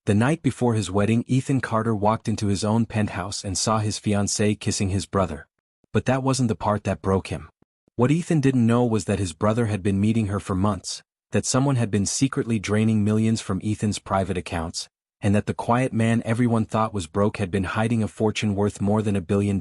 The night before his wedding, Ethan Carter walked into his own penthouse and saw his fiancée kissing his brother. But that wasn't the part that broke him. What Ethan didn't know was that his brother had been meeting her for months, that someone had been secretly draining millions from Ethan's private accounts, and that the quiet man everyone thought was broke had been hiding a fortune worth more than $1 billion.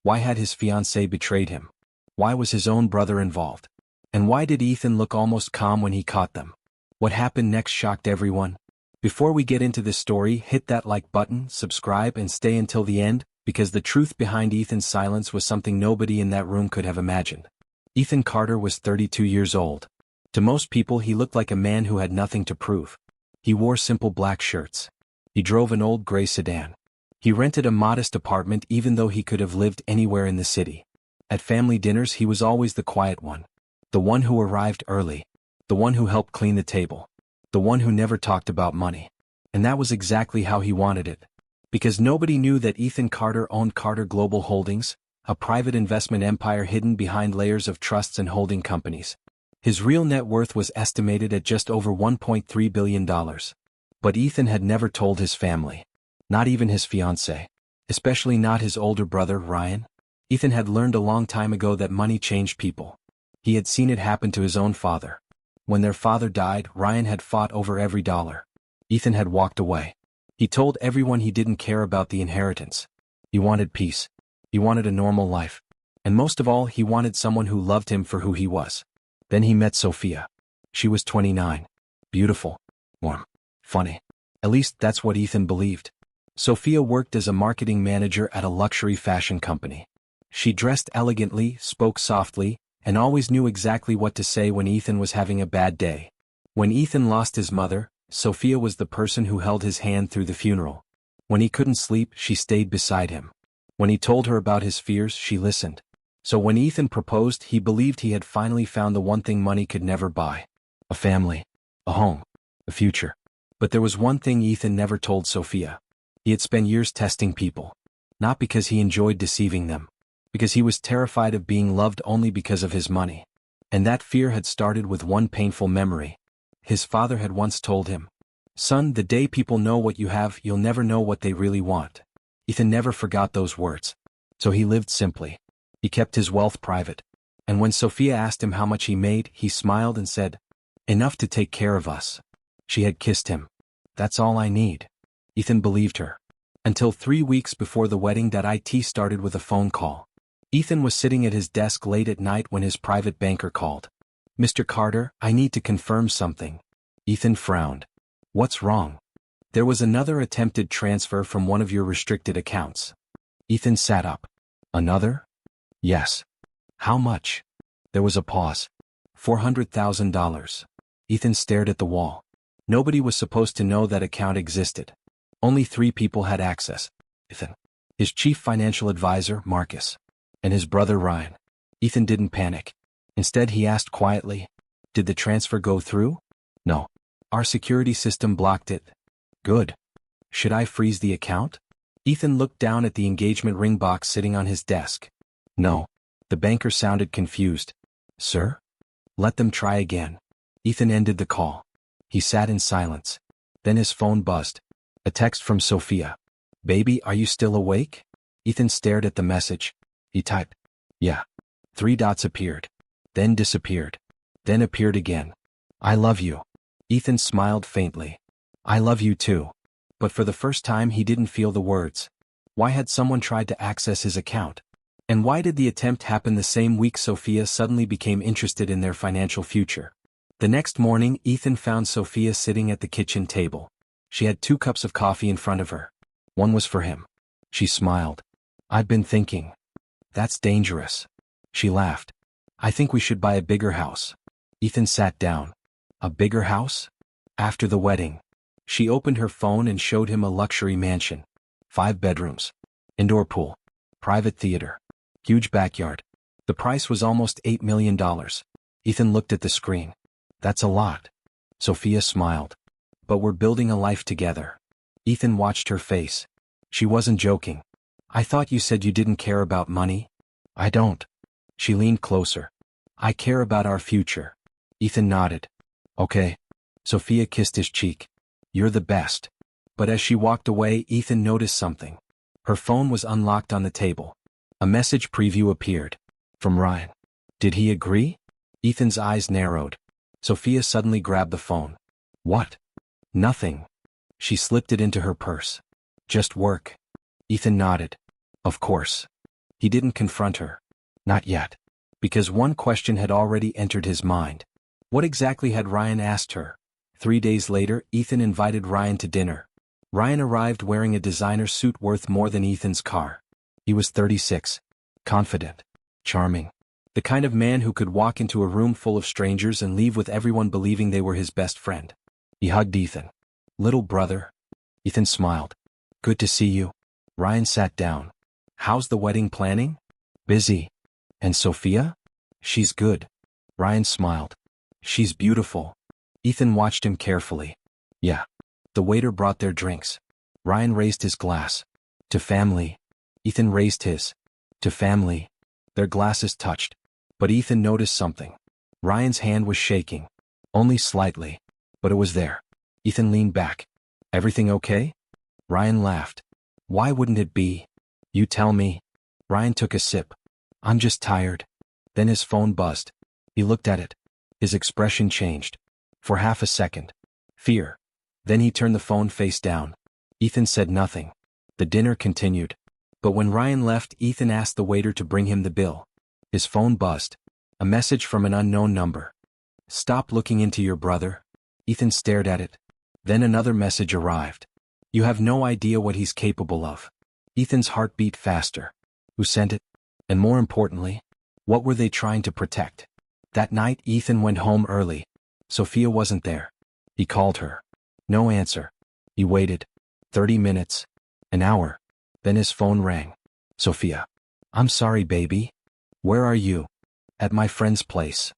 Why had his fiancée betrayed him? Why was his own brother involved? And why did Ethan look almost calm when he caught them? What happened next shocked everyone. Before we get into this story, hit that like button, subscribe, and stay until the end, because the truth behind Ethan's silence was something nobody in that room could have imagined. Ethan Carter was 32 years old. To most people, he looked like a man who had nothing to prove. He wore simple black shirts. He drove an old gray sedan. He rented a modest apartment even though he could have lived anywhere in the city. At family dinners, he was always the quiet one. The one who arrived early. The one who helped clean the table. The one who never talked about money. And that was exactly how he wanted it. Because nobody knew that Ethan Carter owned Carter Global Holdings, a private investment empire hidden behind layers of trusts and holding companies. His real net worth was estimated at just over $1.3 billion. But Ethan had never told his family. Not even his fiancée. Especially not his older brother, Ryan. Ethan had learned a long time ago that money changed people. He had seen it happen to his own father. When their father died, Ryan had fought over every dollar. Ethan had walked away. He told everyone he didn't care about the inheritance. He wanted peace. He wanted a normal life. And most of all, he wanted someone who loved him for who he was. Then he met Sophia. She was 29. Beautiful. Warm. Funny. At least that's what Ethan believed. Sophia worked as a marketing manager at a luxury fashion company. She dressed elegantly, spoke softly, and always knew exactly what to say when Ethan was having a bad day. When Ethan lost his mother, Sophia was the person who held his hand through the funeral. When he couldn't sleep, she stayed beside him. When he told her about his fears, she listened. So when Ethan proposed, he believed he had finally found the one thing money could never buy. A family. A home. A future. But there was one thing Ethan never told Sophia. He had spent years testing people. Not because he enjoyed deceiving them. Because he was terrified of being loved only because of his money. And that fear had started with one painful memory. His father had once told him, "Son, the day people know what you have, you'll never know what they really want." Ethan never forgot those words. So he lived simply. He kept his wealth private. And when Sophia asked him how much he made, he smiled and said, "Enough to take care of us." She had kissed him. "That's all I need." Ethan believed her. Until 3 weeks before the wedding, that IT started with a phone call. Ethan was sitting at his desk late at night when his private banker called. "Mr. Carter, I need to confirm something." Ethan frowned. "What's wrong?" "There was another attempted transfer from one of your restricted accounts." Ethan sat up. "Another?" "Yes." "How much?" There was a pause. $400,000. Ethan stared at the wall. Nobody was supposed to know that account existed. Only 3 people had access. Ethan. His chief financial advisor, Marcus. And his brother, Ryan. Ethan didn't panic. Instead, he asked quietly, "Did the transfer go through?" "No. Our security system blocked it." "Good. Should I freeze the account?" Ethan looked down at the engagement ring box sitting on his desk. "No." The banker sounded confused. "Sir?" "Let them try again." Ethan ended the call. He sat in silence. Then his phone buzzed. A text from Sophia. "Baby, are you still awake?" Ethan stared at the message. He typed, "Yeah." 3 dots appeared. Then disappeared. Then appeared again. "I love you." Ethan smiled faintly. "I love you too." But for the first time, he didn't feel the words. Why had someone tried to access his account? And why did the attempt happen the same week Sophia suddenly became interested in their financial future? The next morning, Ethan found Sophia sitting at the kitchen table. She had 2 cups of coffee in front of her. One was for him. She smiled. "I've been thinking. That's dangerous." She laughed. "I think we should buy a bigger house." Ethan sat down. "A bigger house?" After the wedding. She opened her phone and showed him a luxury mansion. 5 bedrooms. Indoor pool. Private theater. Huge backyard. The price was almost $8 million. Ethan looked at the screen. "That's a lot." Sophia smiled. "But we're building a life together." Ethan watched her face. She wasn't joking. "I thought you said you didn't care about money." "I don't." She leaned closer. "I care about our future." Ethan nodded. "Okay." Sophia kissed his cheek. "You're the best." But as she walked away, Ethan noticed something. Her phone was unlocked on the table. A message preview appeared. From Ryan. Did he agree? Ethan's eyes narrowed. Sophia suddenly grabbed the phone. What? Nothing. She slipped it into her purse. Just work. Ethan nodded. Of course. He didn't confront her. Not yet. Because one question had already entered his mind. What exactly had Ryan asked her? 3 days later, Ethan invited Ryan to dinner. Ryan arrived wearing a designer suit worth more than Ethan's car. He was 36. Confident. Charming. The kind of man who could walk into a room full of strangers and leave with everyone believing they were his best friend. He hugged Ethan. Little brother. Ethan smiled. Good to see you. Ryan sat down. How's the wedding planning? Busy. And Sophia? She's good. Ryan smiled. She's beautiful. Ethan watched him carefully. Yeah. The waiter brought their drinks. Ryan raised his glass. To family. Ethan raised his. To family. Their glasses touched. But Ethan noticed something. Ryan's hand was shaking. Only slightly. But it was there. Ethan leaned back. Everything okay? Ryan laughed. Why wouldn't it be? You tell me. Ryan took a sip. I'm just tired. Then his phone buzzed. He looked at it. His expression changed. For half a second. Fear. Then he turned the phone face down. Ethan said nothing. The dinner continued. But when Ryan left, Ethan asked the waiter to bring him the bill. His phone buzzed. A message from an unknown number. Stop looking into your brother. Ethan stared at it. Then another message arrived. You have no idea what he's capable of. Ethan's heart beat faster. Who sent it? And more importantly, what were they trying to protect? That night, Ethan went home early. Sophia wasn't there. He called her. No answer. He waited. 30 minutes. An hour. Then his phone rang. Sophia. I'm sorry, baby. Where are you? At my friend's place.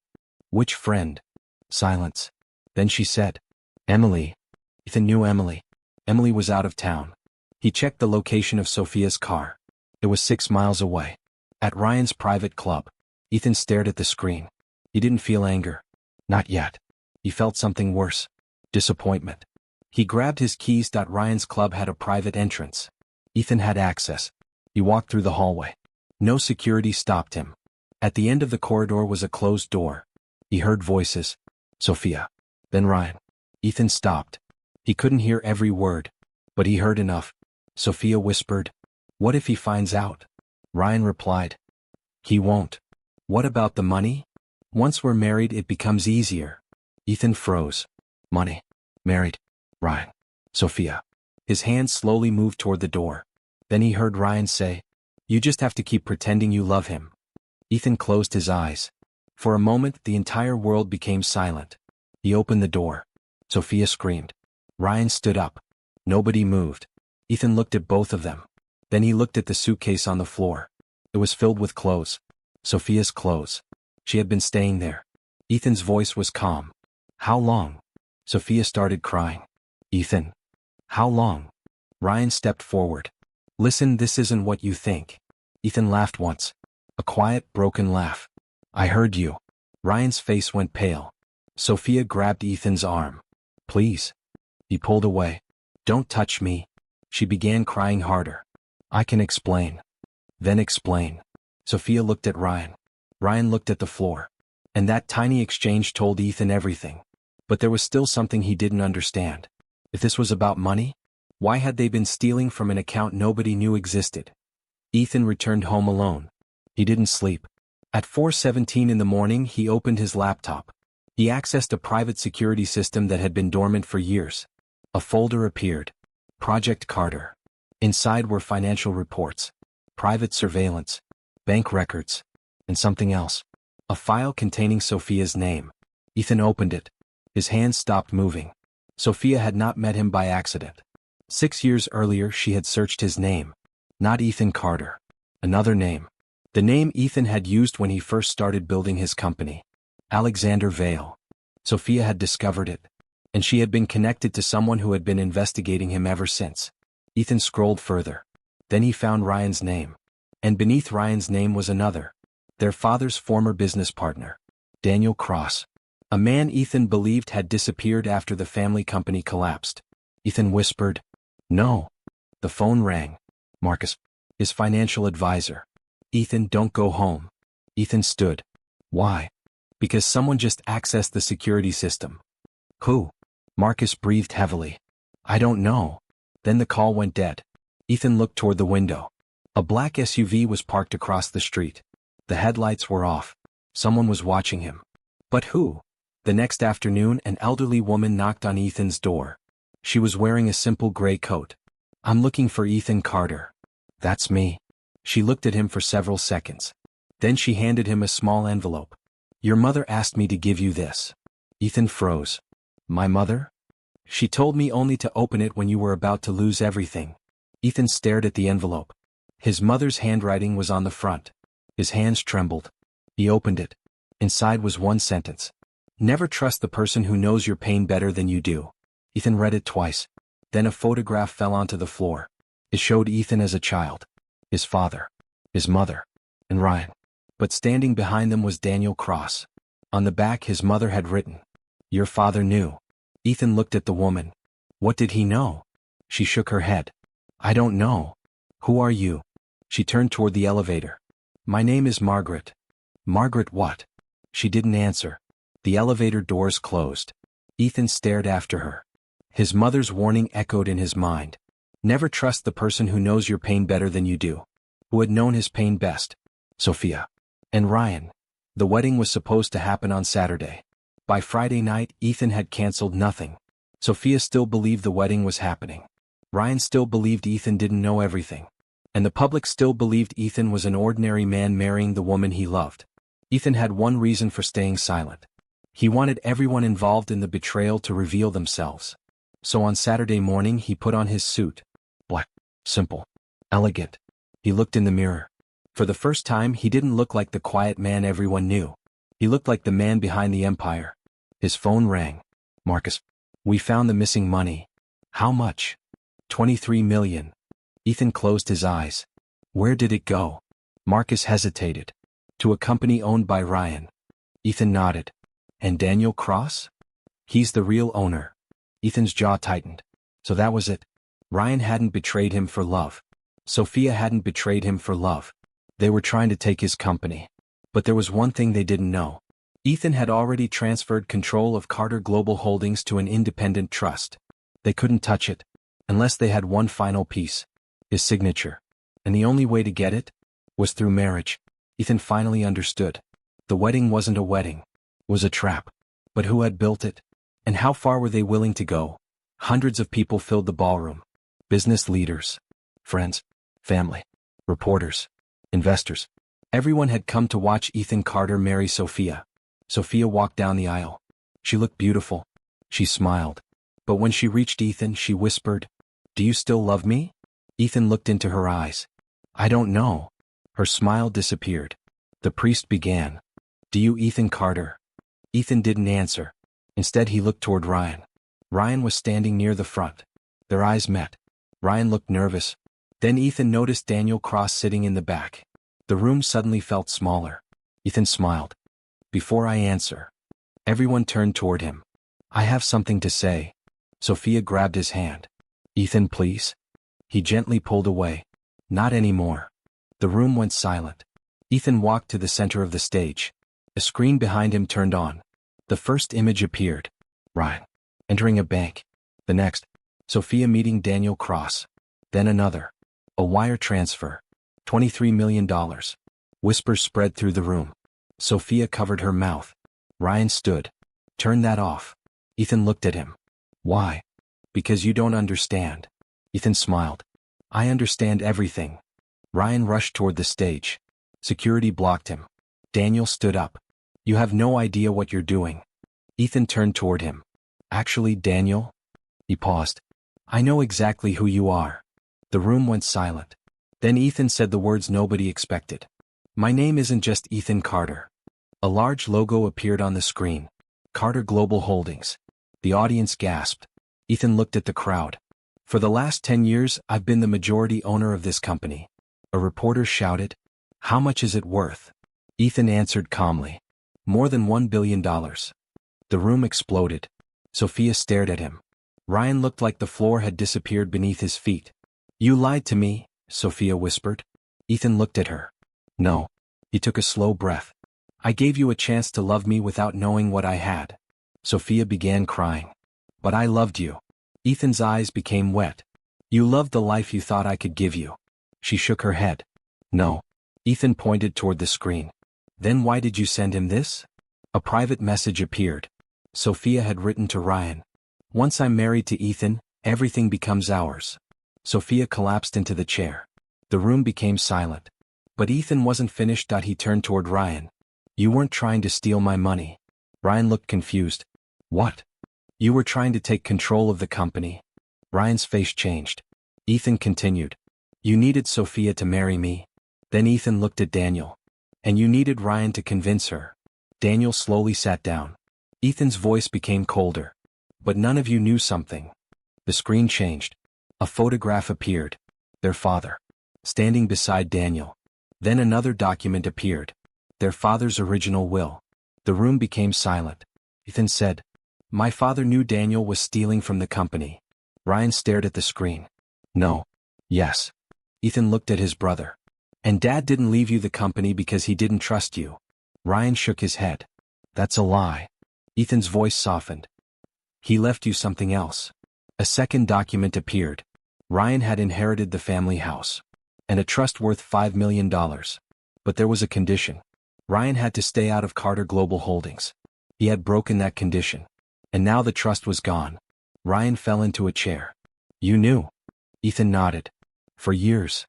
Which friend? Silence. Then she said. Emily. Ethan knew Emily. Emily was out of town. He checked the location of Sophia's car. It was 6 miles away. At Ryan's private club. Ethan stared at the screen. He didn't feel anger. Not yet. He felt something worse. Disappointment. He grabbed his keys. Ryan's club had a private entrance. Ethan had access. He walked through the hallway. No security stopped him. At the end of the corridor was a closed door. He heard voices. Sophia. Then Ryan. Ethan stopped. He couldn't hear every word. But he heard enough. Sophia whispered. What if he finds out? Ryan replied. He won't. What about the money? Once we're married, it becomes easier. Ethan froze. Money. Married. Ryan. Sophia. His hand slowly moved toward the door. Then he heard Ryan say, You just have to keep pretending you love him. Ethan closed his eyes. For a moment, the entire world became silent. He opened the door. Sophia screamed. Ryan stood up. Nobody moved. Ethan looked at both of them. Then he looked at the suitcase on the floor. It was filled with clothes. Sophia's clothes. She had been staying there. Ethan's voice was calm. How long? Sophia started crying. Ethan. How long? Ryan stepped forward. Listen, this isn't what you think. Ethan laughed once. A quiet, broken laugh. I heard you. Ryan's face went pale. Sophia grabbed Ethan's arm. Please. He pulled away. Don't touch me. She began crying harder. I can explain. Then explain. Sophia looked at Ryan. Ryan looked at the floor. And that tiny exchange told Ethan everything. But there was still something he didn't understand. If this was about money, why had they been stealing from an account nobody knew existed? Ethan returned home alone. He didn't sleep. At 4:17 in the morning, he opened his laptop. He accessed a private security system that had been dormant for years. A folder appeared. Project Carter. Inside were financial reports, private surveillance, bank records, and something else. A file containing Sophia's name. Ethan opened it. His hands stopped moving. Sophia had not met him by accident. 6 years earlier, she had searched his name. Not Ethan Carter. Another name. The name Ethan had used when he first started building his company. Alexander Vale. Sophia had discovered it. And she had been connected to someone who had been investigating him ever since. Ethan scrolled further. Then he found Ryan's name. And beneath Ryan's name was another. Their father's former business partner. Daniel Cross. A man Ethan believed had disappeared after the family company collapsed. Ethan whispered, No. The phone rang. Marcus, his financial advisor. Ethan, don't go home. Ethan stood. Why? Because someone just accessed the security system. Who? Marcus breathed heavily. I don't know. Then the call went dead. Ethan looked toward the window. A black SUV was parked across the street. The headlights were off. Someone was watching him. But who? The next afternoon, an elderly woman knocked on Ethan's door. She was wearing a simple gray coat. I'm looking for Ethan Carter. That's me. She looked at him for several seconds. Then she handed him a small envelope. Your mother asked me to give you this. Ethan froze. My mother? She told me only to open it when you were about to lose everything. Ethan stared at the envelope. His mother's handwriting was on the front. His hands trembled. He opened it. Inside was one sentence. Never trust the person who knows your pain better than you do. Ethan read it twice. Then a photograph fell onto the floor. It showed Ethan as a child. His father. His mother. And Ryan. But standing behind them was Daniel Cross. On the back his mother had written, Your father knew. Ethan looked at the woman. What did he know? She shook her head. I don't know. Who are you? She turned toward the elevator. My name is Margaret. Margaret what? She didn't answer. The elevator doors closed. Ethan stared after her. His mother's warning echoed in his mind. Never trust the person who knows your pain better than you do. Who had known his pain best? Sophia. And Ryan. The wedding was supposed to happen on Saturday. By Friday night, Ethan had canceled nothing. Sophia still believed the wedding was happening. Ryan still believed Ethan didn't know everything. And the public still believed Ethan was an ordinary man marrying the woman he loved. Ethan had one reason for staying silent. He wanted everyone involved in the betrayal to reveal themselves. So on Saturday morning he put on his suit. Black. Simple. Elegant. He looked in the mirror. For the first time he didn't look like the quiet man everyone knew. He looked like the man behind the empire. His phone rang. Marcus. We found the missing money. How much? 23 million. Ethan closed his eyes. Where did it go? Marcus hesitated. To a company owned by Ryan. Ethan nodded. And Daniel Cross? He's the real owner. Ethan's jaw tightened. So that was it. Ryan hadn't betrayed him for love. Sophia hadn't betrayed him for love. They were trying to take his company. But there was one thing they didn't know. Ethan had already transferred control of Carter Global Holdings to an independent trust. They couldn't touch it. Unless they had one final piece. His signature. And the only way to get it? Was through marriage. Ethan finally understood. The wedding wasn't a wedding. It was a trap. But who had built it? And how far were they willing to go? Hundreds of people filled the ballroom. Business leaders. Friends. Family. Reporters. Investors. Everyone had come to watch Ethan Carter marry Sophia. Sophia walked down the aisle. She looked beautiful. She smiled. But when she reached Ethan, she whispered, Do you still love me? Ethan looked into her eyes. I don't know. Her smile disappeared. The priest began. Do you, Ethan Carter? Ethan didn't answer. Instead he looked toward Ryan. Ryan was standing near the front. Their eyes met. Ryan looked nervous. Then Ethan noticed Daniel Cross sitting in the back. The room suddenly felt smaller. Ethan smiled. Before I answer. Everyone turned toward him. I have something to say. Sophia grabbed his hand. Ethan, please. He gently pulled away. Not anymore. The room went silent. Ethan walked to the center of the stage. A screen behind him turned on. The first image appeared. Ryan. Entering a bank. The next. Sophia meeting Daniel Cross. Then another. A wire transfer. $23 million. Whispers spread through the room. Sophia covered her mouth. Ryan stood. Turn that off. Ethan looked at him. Why? Because you don't understand. Ethan smiled. I understand everything. Ryan rushed toward the stage. Security blocked him. Daniel stood up. You have no idea what you're doing. Ethan turned toward him. Actually, Daniel? He paused. I know exactly who you are. The room went silent. Then Ethan said the words nobody expected. My name isn't just Ethan Carter. A large logo appeared on the screen. Carter Global Holdings. The audience gasped. Ethan looked at the crowd. For the last 10 years, I've been the majority owner of this company. A reporter shouted. How much is it worth? Ethan answered calmly. More than $1 billion. The room exploded. Sophia stared at him. Ryan looked like the floor had disappeared beneath his feet. You lied to me, Sophia whispered. Ethan looked at her. No. He took a slow breath. I gave you a chance to love me without knowing what I had. Sophia began crying. But I loved you. Ethan's eyes became wet. You loved the life you thought I could give you. She shook her head. No. Ethan pointed toward the screen. Then why did you send him this? A private message appeared. Sophia had written to Ryan. Once I'm married to Ethan, everything becomes ours. Sophia collapsed into the chair. The room became silent. But Ethan wasn't finished. He turned toward Ryan. You weren't trying to steal my money. Ryan looked confused. What? You were trying to take control of the company. Ryan's face changed. Ethan continued. You needed Sophia to marry me. Then Ethan looked at Daniel. And you needed Ryan to convince her. Daniel slowly sat down. Ethan's voice became colder. But none of you knew something. The screen changed. A photograph appeared. Their father. Standing beside Daniel. Then another document appeared. Their father's original will. The room became silent. Ethan said, My father knew Daniel was stealing from the company. Ryan stared at the screen. No. Yes. Ethan looked at his brother. And Dad didn't leave you the company because he didn't trust you. Ryan shook his head. That's a lie. Ethan's voice softened. He left you something else. A second document appeared. Ryan had inherited the family house. And a trust worth $5 million. But there was a condition. Ryan had to stay out of Carter Global Holdings. He had broken that condition. And now the trust was gone. Ryan fell into a chair. You knew. Ethan nodded. For years.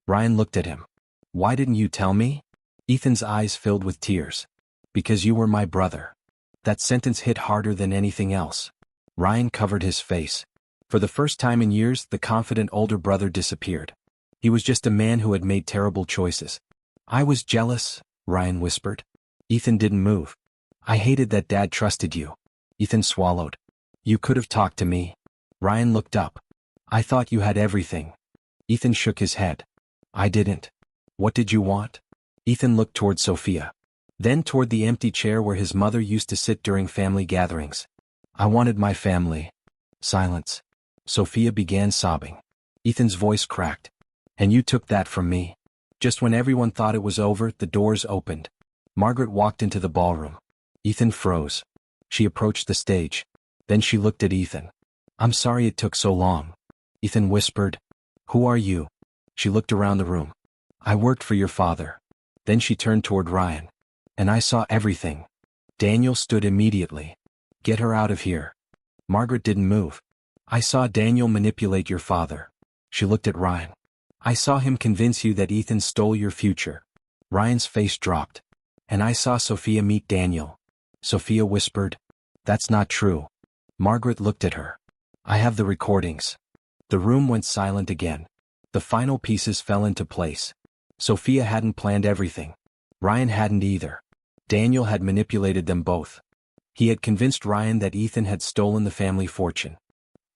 Ryan looked at him. Why didn't you tell me? Ethan's eyes filled with tears. Because you were my brother. That sentence hit harder than anything else. Ryan covered his face. For the first time in years, the confident older brother disappeared. He was just a man who had made terrible choices. I was jealous, Ryan whispered. Ethan didn't move. I hated that Dad trusted you. Ethan swallowed. You could have talked to me. Ryan looked up. I thought you had everything. Ethan shook his head. I didn't. What did you want? Ethan looked toward Sophia. Then toward the empty chair where his mother used to sit during family gatherings. I wanted my family. Silence. Sophia began sobbing. Ethan's voice cracked. And you took that from me. Just when everyone thought it was over, the doors opened. Margaret walked into the ballroom. Ethan froze. She approached the stage. Then she looked at Ethan. I'm sorry it took so long. Ethan whispered. Who are you? She looked around the room. I worked for your father. Then she turned toward Ryan. And I saw everything. Daniel stood immediately. Get her out of here. Margaret didn't move. I saw Daniel manipulate your father. She looked at Ryan. I saw him convince you that Ethan stole your future. Ryan's face dropped. And I saw Sophia meet Daniel. Sophia whispered. That's not true. Margaret looked at her. I have the recordings. The room went silent again. The final pieces fell into place. Sophia hadn't planned everything. Ryan hadn't either. Daniel had manipulated them both. He had convinced Ryan that Ethan had stolen the family fortune.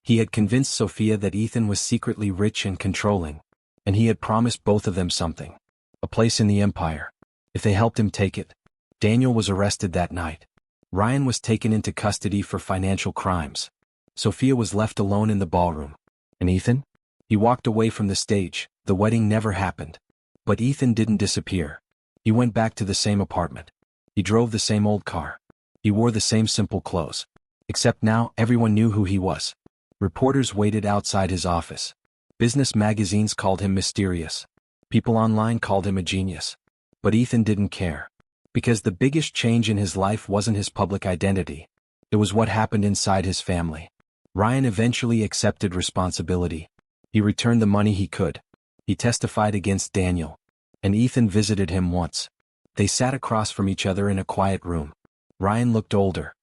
He had convinced Sophia that Ethan was secretly rich and controlling. And he had promised both of them something. A place in the empire. If they helped him take it. Daniel was arrested that night. Ryan was taken into custody for financial crimes. Sophia was left alone in the ballroom. And Ethan? He walked away from the stage. The wedding never happened. But Ethan didn't disappear. He went back to the same apartment. He drove the same old car. He wore the same simple clothes. Except now, everyone knew who he was. Reporters waited outside his office. Business magazines called him mysterious. People online called him a genius. But Ethan didn't care. Because the biggest change in his life wasn't his public identity. It was what happened inside his family. Ryan eventually accepted responsibility. He returned the money he could. He testified against Daniel. And Ethan visited him once. They sat across from each other in a quiet room. Ryan looked older.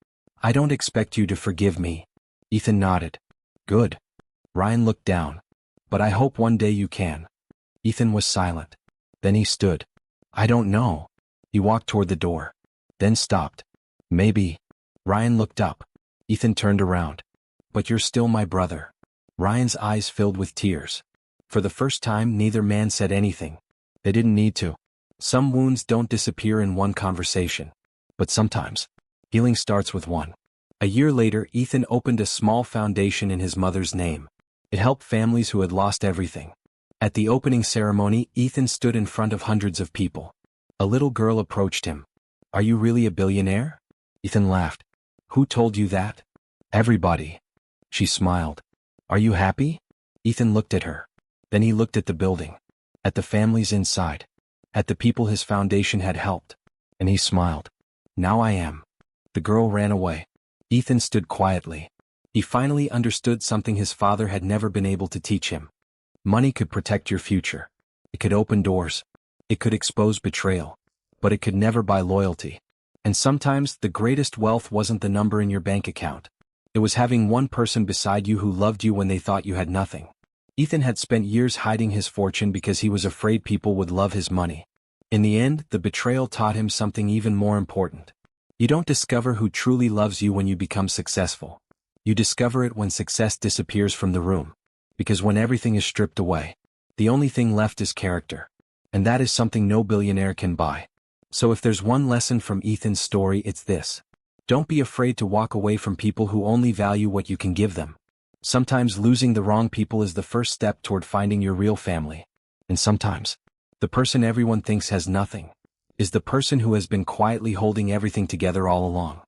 I don't expect you to forgive me. Ethan nodded. Good. Ryan looked down. But I hope one day you can. Ethan was silent. Then he stood. I don't know. He walked toward the door. Then stopped. Maybe. Ryan looked up. Ethan turned around. But you're still my brother. Ryan's eyes filled with tears. For the first time, neither man said anything. They didn't need to. Some wounds don't disappear in one conversation. But sometimes, healing starts with one. A year later, Ethan opened a small foundation in his mother's name. It helped families who had lost everything. At the opening ceremony, Ethan stood in front of hundreds of people. A little girl approached him. "Are you really a billionaire?" Ethan laughed. "Who told you that?" "Everybody." She smiled. "Are you happy?" Ethan looked at her. Then he looked at the building. At the families inside. At the people his foundation had helped. And he smiled. "Now I am." The girl ran away. Ethan stood quietly. He finally understood something his father had never been able to teach him. Money could protect your future. It could open doors. It could expose betrayal. But it could never buy loyalty. And sometimes, the greatest wealth wasn't the number in your bank account. It was having one person beside you who loved you when they thought you had nothing. Ethan had spent years hiding his fortune because he was afraid people would love his money. In the end, the betrayal taught him something even more important. You don't discover who truly loves you when you become successful. You discover it when success disappears from the room. Because when everything is stripped away, the only thing left is character. And that is something no billionaire can buy. So if there's one lesson from Ethan's story, it's this. Don't be afraid to walk away from people who only value what you can give them. Sometimes losing the wrong people is the first step toward finding your real family. And sometimes, the person everyone thinks has nothing is the person who has been quietly holding everything together all along.